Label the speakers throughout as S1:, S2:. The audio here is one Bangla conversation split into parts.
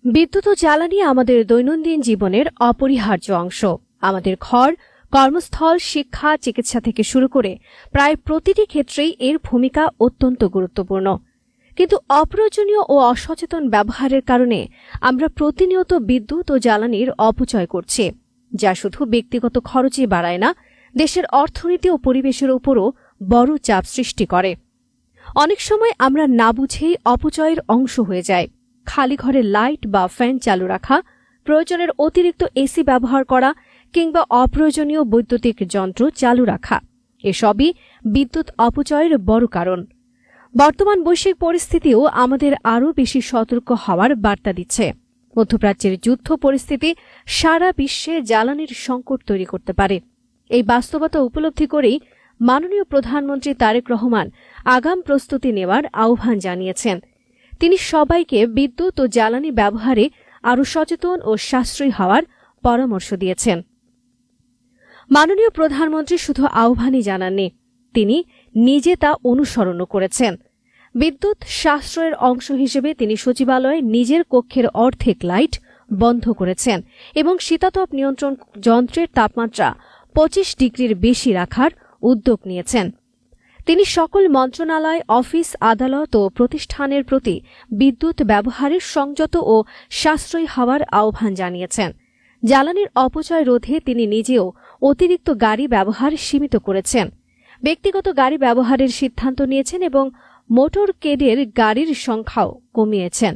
S1: বিদ্যুৎ ও জ্বালানি আমাদের দৈনন্দিন জীবনের অপরিহার্য অংশ। আমাদের ঘর, কর্মস্থল, শিক্ষা, চিকিৎসা থেকে শুরু করে প্রায় প্রতিটি ক্ষেত্রেই এর ভূমিকা অত্যন্ত গুরুত্বপূর্ণ। কিন্তু অপ্রয়োজনীয় ও অসচেতন ব্যবহারের কারণে আমরা প্রতিনিয়ত বিদ্যুৎ ও জ্বালানির অপচয় করছি, যা শুধু ব্যক্তিগত খরচই বাড়ায় না, দেশের অর্থনীতি ও পরিবেশের উপরও বড় চাপ সৃষ্টি করে। অনেক সময় আমরা না বুঝেই অপচয়ের অংশ হয়ে যাই। খালি ঘরে লাইট বা ফ্যান চালু রাখা, প্রয়োজনের অতিরিক্ত এসি ব্যবহার করা কিংবা অপ্রয়োজনীয় বৈদ্যুতিক যন্ত্র চালু রাখা এসবই বিদ্যুৎ অপচয়ের বড় কারণ। বর্তমান বৈশ্বিক পরিস্থিতিও আমাদের আরও বেশি সতর্ক হওয়ার বার্তা দিচ্ছে। মধ্যপ্রাচ্যের যুদ্ধ পরিস্থিতি সারা বিশ্বে জ্বালানির সংকট তৈরি করতে পারে। এই বাস্তবতা উপলব্ধি করেই মাননীয় প্রধানমন্ত্রী তারেক রহমান আগাম প্রস্তুতি নেওয়ার আহ্বান জানিয়েছেন। তিনি সবাইকে বিদ্যুৎ ও জ্বালানি ব্যবহারে আরও সচেতন ও সাশ্রয়ী হওয়ার পরামর্শ দিয়েছেন। মাননীয় প্রধানমন্ত্রী শুধু আহ্বানই জানাননি, তিনি নিজে তা অনুসরণও করেছেন। বিদ্যুৎ সাশ্রয়ের অংশ হিসেবে তিনি সচিবালয়ে নিজের কক্ষের অর্ধেক লাইট বন্ধ করেছেন এবং শীতাতপ নিয়ন্ত্রণ যন্ত্রের তাপমাত্রা 25 ডিগ্রির বেশি রাখার উদ্যোগ নিয়েছেন। তিনি সকল মন্ত্রণালয়, অফিস, আদালত ও প্রতিষ্ঠানের প্রতি বিদ্যুৎ ব্যবহারের সংযত ও সাশ্রয়ী হওয়ার আহ্বান জানিয়েছেন। জ্বালানির অপচয় রোধে তিনি নিজেও অতিরিক্ত গাড়ি ব্যবহার সীমিত করেছেন, ব্যক্তিগত গাড়ি ব্যবহারের সিদ্ধান্ত নিয়েছেন এবং মোটর কেডের গাড়ির সংখ্যাও কমিয়েছেন।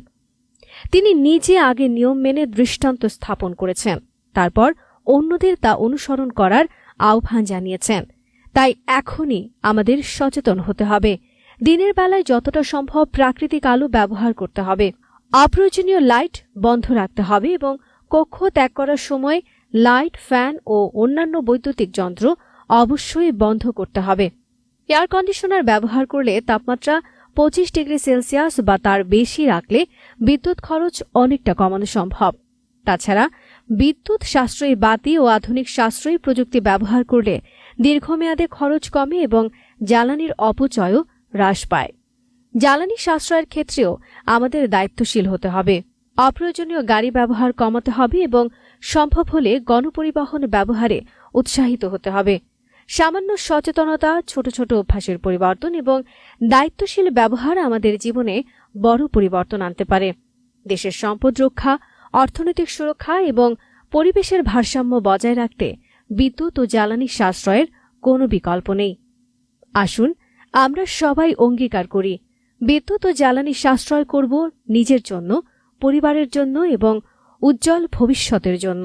S1: তিনি নিজে আগে নিয়ম মেনে দৃষ্টান্ত স্থাপন করেছেন, তারপর অন্যদের তা অনুসরণ করার আহ্বান জানিয়েছেন। তাই এখনই আমাদের সচেতন হতে হবে। দিনের বেলায় যতটা সম্ভব প্রাকৃতিক আলো ব্যবহার করতে হবে, অপ্রয়োজনীয় লাইট বন্ধ রাখতে হবে এবং কক্ষ ত্যাগ করার সময় লাইট, ফ্যান ও অন্যান্য বৈদ্যুতিক যন্ত্র অবশ্যই বন্ধ করতে হবে। এয়ার কন্ডিশনার ব্যবহার করলে তাপমাত্রা 25 ডিগ্রি সেলসিয়াস বা তার বেশি রাখলে বিদ্যুৎ খরচ অনেকটা কমানো সম্ভব। তাছাড়া বিদ্যুৎ সাশ্রয়ী বাতি ও আধুনিক সাশ্রয়ী প্রযুক্তি ব্যবহার করলে দীর্ঘমেয়াদে খরচ কমে এবং জ্বালানির অপচয়ও হ্রাস পায়। জ্বালানি সাশ্রয়ের ক্ষেত্রেও আমাদের দায়িত্বশীল হতে হবে। অপ্রয়োজনীয় গাড়ি ব্যবহার কমাতে হবে এবং সম্ভব হলে গণপরিবহন ব্যবহারে উৎসাহিত হতে হবে। সামান্য সচেতনতা, ছোট ছোট অভ্যাসের পরিবর্তন এবং দায়িত্বশীল ব্যবহার আমাদের জীবনে বড় পরিবর্তন আনতে পারে। দেশের সম্পদ রক্ষা, অর্থনৈতিক সুরক্ষা এবং পরিবেশের ভারসাম্য বজায় রাখতে বিদ্যুৎ ও জ্বালানি সাশ্রয়ের কোনো বিকল্প নেই। আসুন আমরা সবাই অঙ্গীকার করি, বিদ্যুৎ ও জ্বালানি সাশ্রয় করব নিজের জন্য, পরিবারের জন্য এবং উজ্জ্বল ভবিষ্যতের জন্য।